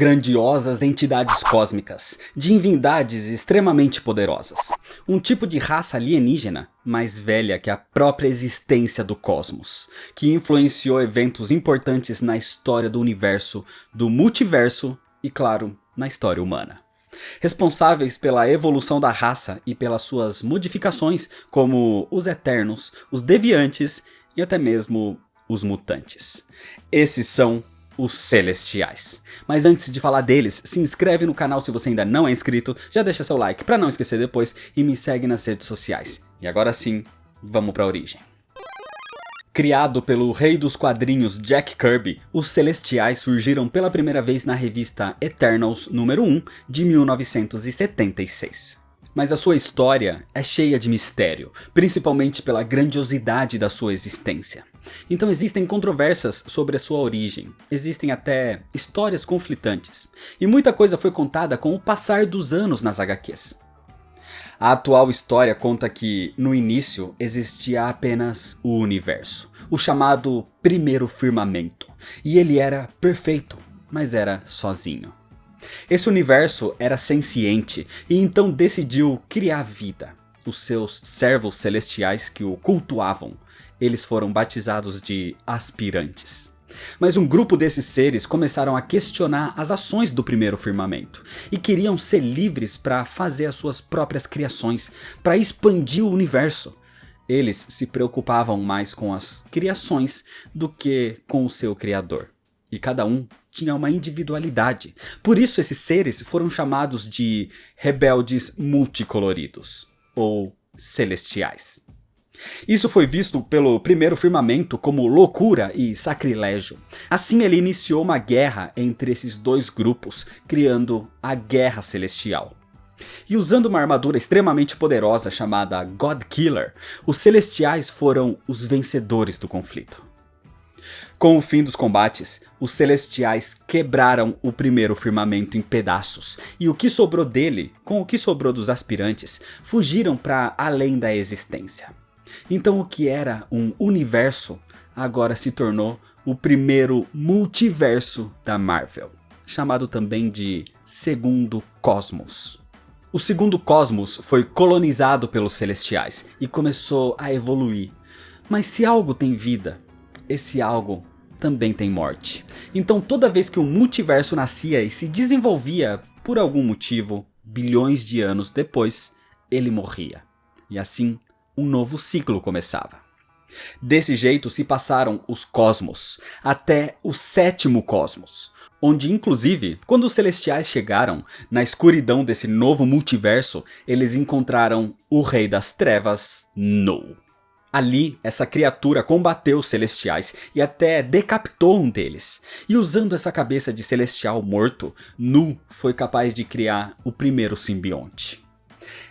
Grandiosas entidades cósmicas, divindades extremamente poderosas. Um tipo de raça alienígena mais velha que a própria existência do cosmos, que influenciou eventos importantes na história do universo, do multiverso e, claro, na história humana. Responsáveis pela evolução da raça e pelas suas modificações, como os Eternos, os Deviantes e até mesmo os Mutantes. Esses são os Celestiais. Mas antes de falar deles, se inscreve no canal se você ainda não é inscrito, já deixa seu like pra não esquecer depois e me segue nas redes sociais. E agora sim, vamos pra origem. Criado pelo rei dos quadrinhos Jack Kirby, os Celestiais surgiram pela primeira vez na revista Eternals número 1 de 1976. Mas a sua história é cheia de mistério, principalmente pela grandiosidade da sua existência. Então existem controvérsias sobre a sua origem, existem até histórias conflitantes, e muita coisa foi contada com o passar dos anos nas HQs. A atual história conta que, no início, existia apenas o universo, o chamado Primeiro Firmamento, e ele era perfeito, mas era sozinho. Esse universo era senciente e então decidiu criar vida. Os seus servos celestiais que o cultuavam, eles foram batizados de aspirantes. Mas um grupo desses seres começaram a questionar as ações do primeiro firmamento e queriam ser livres para fazer as suas próprias criações, para expandir o universo. Eles se preocupavam mais com as criações do que com o seu criador. E cada um tinha uma individualidade. Por isso esses seres foram chamados de rebeldes multicoloridos, ou celestiais. Isso foi visto pelo primeiro firmamento como loucura e sacrilégio. Assim ele iniciou uma guerra entre esses dois grupos, criando a Guerra Celestial. E usando uma armadura extremamente poderosa chamada God Killer, os Celestiais foram os vencedores do conflito. Com o fim dos combates, os Celestiais quebraram o primeiro firmamento em pedaços, e o que sobrou dele, com o que sobrou dos aspirantes, fugiram para além da existência. Então o que era um universo, agora se tornou o primeiro multiverso da Marvel, chamado também de Segundo Cosmos. O Segundo Cosmos foi colonizado pelos Celestiais e começou a evoluir. Mas se algo tem vida, esse algo também tem morte. Então toda vez que o multiverso nascia e se desenvolvia por algum motivo, bilhões de anos depois, ele morria. E assim, um novo ciclo começava. Desse jeito se passaram os cosmos, até o sétimo cosmos, onde inclusive, quando os Celestiais chegaram, na escuridão desse novo multiverso, eles encontraram o Rei das Trevas, Nu. Ali, essa criatura combateu os Celestiais e até decapitou um deles. E usando essa cabeça de Celestial morto, Nu foi capaz de criar o primeiro simbionte.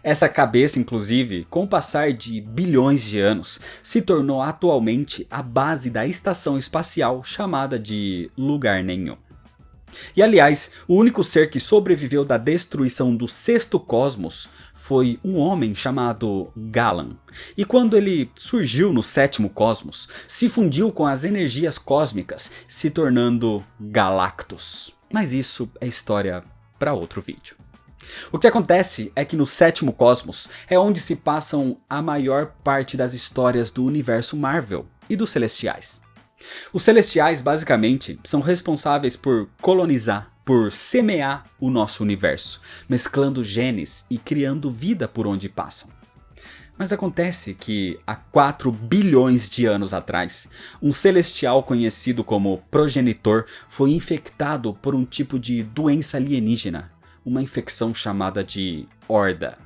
Essa cabeça, inclusive, com o passar de bilhões de anos, se tornou atualmente a base da estação espacial chamada de Lugar Nenhum. E aliás, o único ser que sobreviveu da destruição do sexto cosmos foi um homem chamado Galan. E quando ele surgiu no sétimo cosmos, se fundiu com as energias cósmicas, se tornando Galactus. Mas isso é história para outro vídeo. O que acontece é que no sétimo cosmos é onde se passam a maior parte das histórias do universo Marvel e dos Celestiais. Os Celestiais basicamente são responsáveis por colonizar, por semear o nosso universo, mesclando genes e criando vida por onde passam. Mas acontece que há 4 bilhões de anos atrás, um celestial conhecido como Progenitor foi infectado por um tipo de doença alienígena, uma infecção chamada de Horda.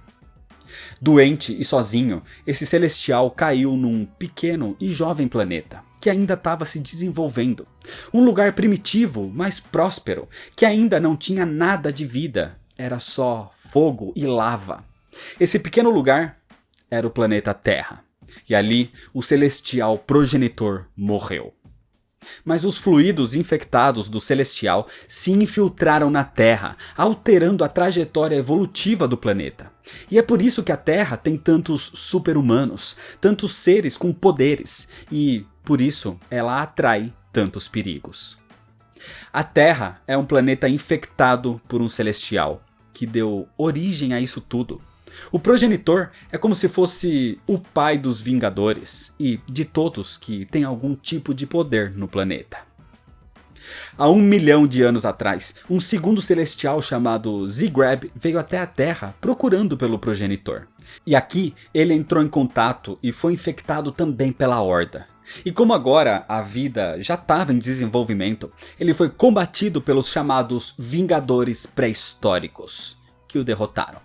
Doente e sozinho, esse celestial caiu num pequeno e jovem planeta, que ainda estava se desenvolvendo. Um lugar primitivo, mas próspero, que ainda não tinha nada de vida, era só fogo e lava. Esse pequeno lugar era o planeta Terra, e ali o celestial progenitor morreu. Mas os fluidos infectados do Celestial se infiltraram na Terra, alterando a trajetória evolutiva do planeta. E é por isso que a Terra tem tantos super-humanos, tantos seres com poderes, e por isso ela atrai tantos perigos. A Terra é um planeta infectado por um celestial, que deu origem a isso tudo. O progenitor é como se fosse o pai dos Vingadores e de todos que têm algum tipo de poder no planeta. Há 1 milhão de anos atrás, um segundo celestial chamado Zigrab veio até a Terra procurando pelo progenitor. E aqui ele entrou em contato e foi infectado também pela Horda. E como agora a vida já estava em desenvolvimento, ele foi combatido pelos chamados Vingadores Pré-Históricos, que o derrotaram.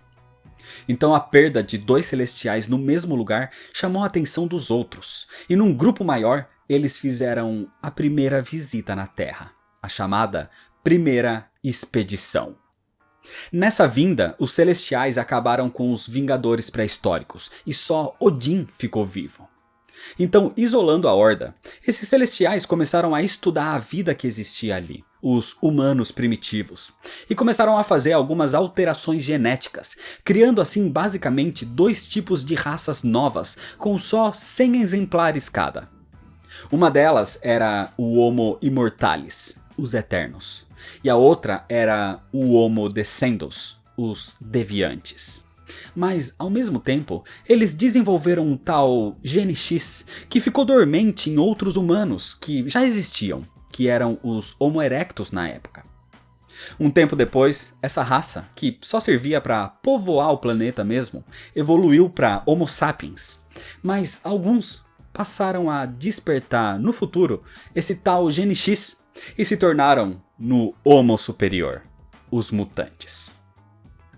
Então a perda de 2 celestiais no mesmo lugar chamou a atenção dos outros, e num grupo maior eles fizeram a primeira visita na Terra, a chamada Primeira Expedição. Nessa vinda, os celestiais acabaram com os Vingadores Pré-Históricos, e só Odin ficou vivo. Então, isolando a Horda, esses celestiais começaram a estudar a vida que existia ali, os humanos primitivos, e começaram a fazer algumas alterações genéticas, criando assim basicamente 2 tipos de raças novas, com só 100 exemplares cada. Uma delas era o Homo Immortalis, os Eternos, e a outra era o Homo Descendens, os Deviantes. Mas, ao mesmo tempo, eles desenvolveram um tal gene X que ficou dormente em outros humanos que já existiam, que eram os Homo erectus na época. Um tempo depois, essa raça, que só servia para povoar o planeta mesmo, evoluiu para Homo sapiens. Mas alguns passaram a despertar no futuro esse tal gene X e se tornaram no Homo superior, os mutantes.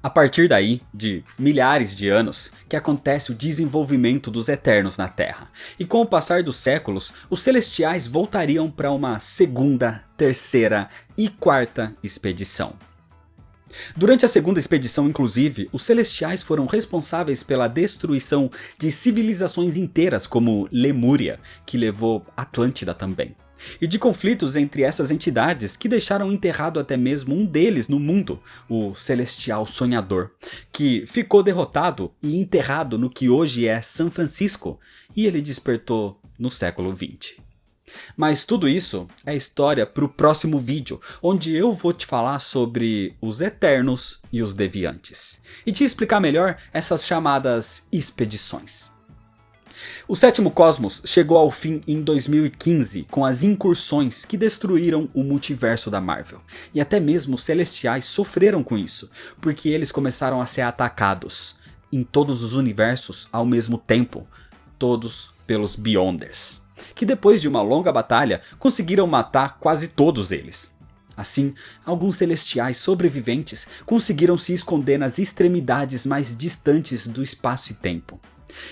A partir daí, de milhares de anos, que acontece o desenvolvimento dos Eternos na Terra. E com o passar dos séculos, os Celestiais voltariam para uma segunda, terceira e quarta expedição. Durante a segunda expedição, inclusive, os Celestiais foram responsáveis pela destruição de civilizações inteiras como Lemúria, que levou Atlântida também. E de conflitos entre essas entidades que deixaram enterrado até mesmo um deles no mundo, o Celestial Sonhador, que ficou derrotado e enterrado no que hoje é São Francisco, e ele despertou no século XX. Mas tudo isso é história para o próximo vídeo, onde eu vou te falar sobre os Eternos e os Deviantes, e te explicar melhor essas chamadas expedições. O sétimo Cosmos chegou ao fim em 2015 com as incursões que destruíram o multiverso da Marvel. E até mesmo os Celestiais sofreram com isso, porque eles começaram a ser atacados em todos os universos ao mesmo tempo, todos pelos Beyonders, que depois de uma longa batalha conseguiram matar quase todos eles. Assim, alguns celestiais sobreviventes conseguiram se esconder nas extremidades mais distantes do espaço e tempo.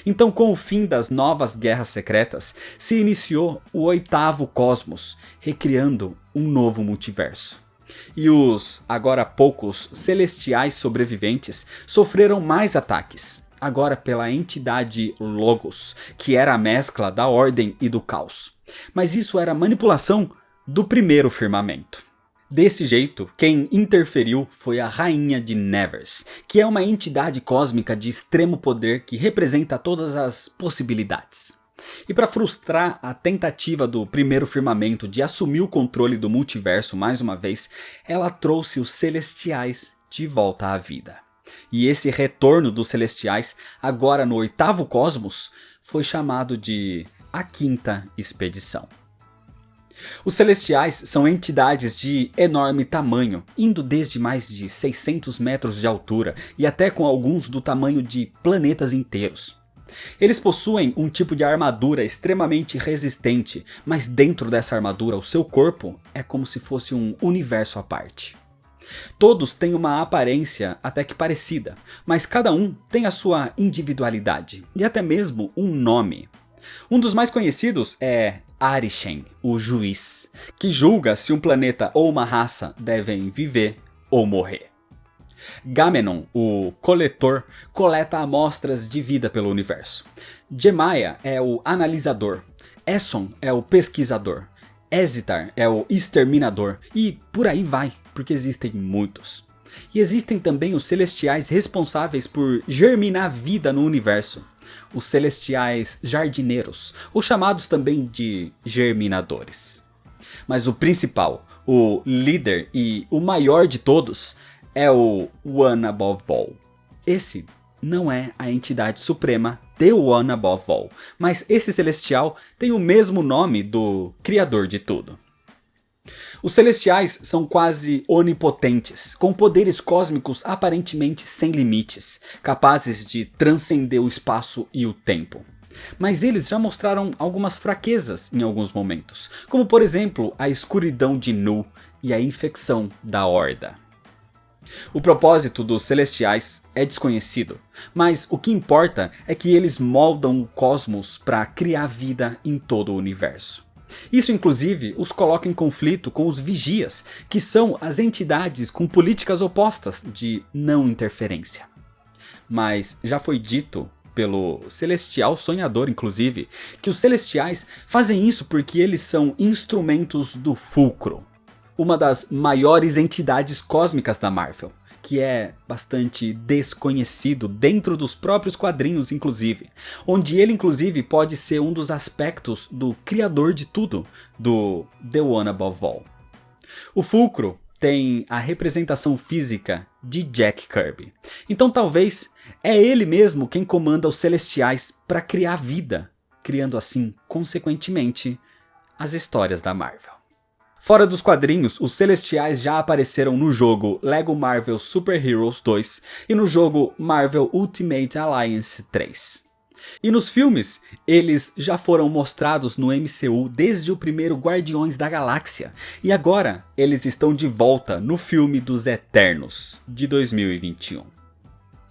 Então, com o fim das novas guerras secretas, se iniciou o 8º Cosmos, recriando um novo multiverso. E os, agora poucos, celestiais sobreviventes sofreram mais ataques, agora pela entidade Logos, que era a mescla da Ordem e do Caos. Mas isso era manipulação do primeiro firmamento. Desse jeito, quem interferiu foi a Rainha de Nevers, que é uma entidade cósmica de extremo poder que representa todas as possibilidades. E para frustrar a tentativa do primeiro firmamento de assumir o controle do multiverso mais uma vez, ela trouxe os Celestiais de volta à vida. E esse retorno dos Celestiais, agora no 8º Cosmos, foi chamado de a Quinta Expedição. Os Celestiais são entidades de enorme tamanho, indo desde mais de 600 metros de altura e até com alguns do tamanho de planetas inteiros. Eles possuem um tipo de armadura extremamente resistente, mas dentro dessa armadura o seu corpo é como se fosse um universo à parte. Todos têm uma aparência até que parecida, mas cada um tem a sua individualidade e até mesmo um nome. Um dos mais conhecidos é Arishem, o juiz, que julga se um planeta ou uma raça devem viver ou morrer. Gamenon, o coletor, coleta amostras de vida pelo universo. Jemaya é o analisador. Esson é o pesquisador. Ezitar é o exterminador. E por aí vai, porque existem muitos. E existem também os celestiais responsáveis por germinar vida no universo. Os celestiais jardineiros, ou chamados também de germinadores. Mas o principal, O líder e o maior de todos é o One Above All. Esse não é a entidade suprema The One Above All, mas esse celestial tem o mesmo nome do criador de tudo. Os celestiais são quase onipotentes, com poderes cósmicos aparentemente sem limites, capazes de transcender o espaço e o tempo. Mas eles já mostraram algumas fraquezas em alguns momentos, como por exemplo a escuridão de Nu e a infecção da Horda. O propósito dos celestiais é desconhecido, mas o que importa é que eles moldam o cosmos para criar vida em todo o universo. Isso inclusive os coloca em conflito com os vigias, que são as entidades com políticas opostas de não interferência. Mas já foi dito pelo Celestial Sonhador, inclusive, que os Celestiais fazem isso porque eles são instrumentos do Fulcro, uma das maiores entidades cósmicas da Marvel, que é bastante desconhecido dentro dos próprios quadrinhos, inclusive, onde ele inclusive pode ser um dos aspectos do criador de tudo, do The One Above All. O Fulcro tem a representação física de Jack Kirby. Então talvez é ele mesmo quem comanda os Celestiais para criar vida, criando assim, consequentemente, as histórias da Marvel. Fora dos quadrinhos, os Celestiais já apareceram no jogo Lego Marvel Super Heroes 2 e no jogo Marvel Ultimate Alliance 3. E nos filmes, eles já foram mostrados no MCU desde o primeiro Guardiões da Galáxia, e agora eles estão de volta no filme dos Eternos, de 2021.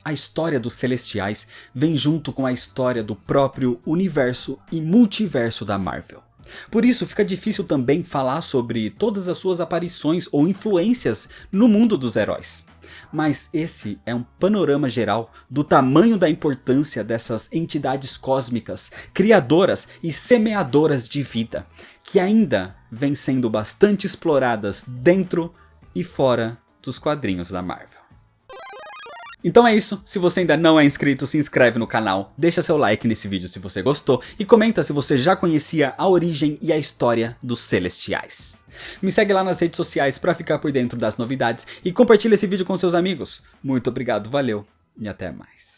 A história dos Celestiais vem junto com a história do próprio universo e multiverso da Marvel. Por isso fica difícil também falar sobre todas as suas aparições ou influências no mundo dos heróis. Mas esse é um panorama geral do tamanho da importância dessas entidades cósmicas, criadoras e semeadoras de vida, que ainda vêm sendo bastante exploradas dentro e fora dos quadrinhos da Marvel. Então é isso, se você ainda não é inscrito, se inscreve no canal, deixa seu like nesse vídeo se você gostou e comenta se você já conhecia a origem e a história dos Celestiais. Me segue lá nas redes sociais para ficar por dentro das novidades e compartilha esse vídeo com seus amigos. Muito obrigado, valeu e até mais.